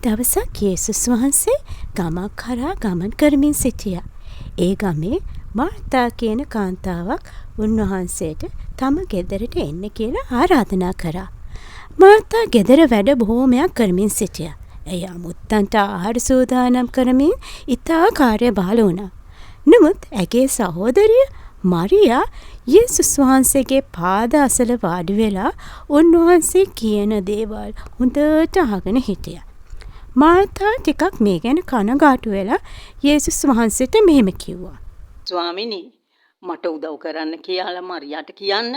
දවසක් යේසුස් වහන්සේ ගමක් කරා ගමන් කරමින් සිටියා. ඒ ගමේ මාර්තා කියන කාන්තාවක් උන්වහන්සේට තම ගෙදරට එන්න කියලා ආරාධනා කරා. මාර්තා ගෙදර වැඩ බොහෝමයක් කරමින් සිටියා. එය අමුත්තන්ට ආහාර සූදානම් කරමින් ඉතා කාර්යබහුල වුණා. නමුත් ඇගේ සහෝදරිය මරියා යේසුස් වහන්සේගේ පාද අසල වාඩි වෙලා උන්වහන්සේ කියන දේවල් හොඳට අහගෙන හිටියා. මාර්තා ටිකක් මේ ගැන කනගාටු වෙලා යේසුස් වහන්සේට මෙහෙම කිව්වා. ස්වාමිනී, මට උදව් කරන්න කියලා මරියාට කියන්න.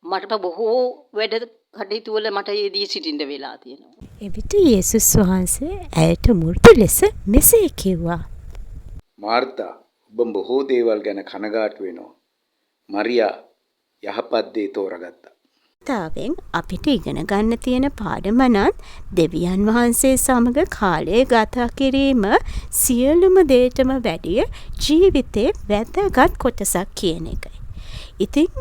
මට බොහෝ වැඩ කටයුතු වල මට යෙදී සිටින්න වෙලා තියෙනවා. එවිට යේසුස් වහන්සේ ඇයට මෘදු ලෙස මෙසේ කිව්වා. මාර්තා, ඔබ බොහෝ දේවල් ගැන කනගාටු වෙනවා. මරියා යහපත් දේ තෝරගත්තා. තාවෙන් අපිට ඉගෙන ගන්න තියෙන පාඩම නම් දෙවියන් වහන්සේ සමග කාලය ගත කිරීම සියලුම දේටම වැඩිය ජීවිතේ වැදගත් කොටසක් කියන එකයි. ඉතින්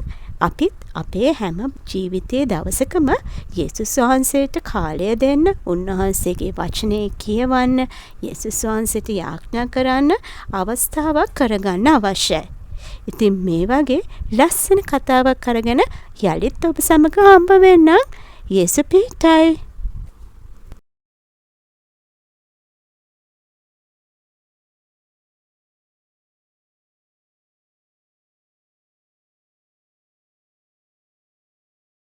අපිත් අපේ හැම ජීවිතයේ දවසකම යේසුස් වහන්සේට කාලය දෙන්න, උන්වහන්සේගේ වචනේ කියවන්න, යේසුස් වහන්සේට යාඥා කරන්න අවස්ථාවක් කරගන්න අවශ්‍යයි. ඉතින් මේ වගේ ලස්සන කතාවක් අරගෙන යලිත් ඔබ සමග හම්බ වෙන්නම්. යේසුස් පිටයි.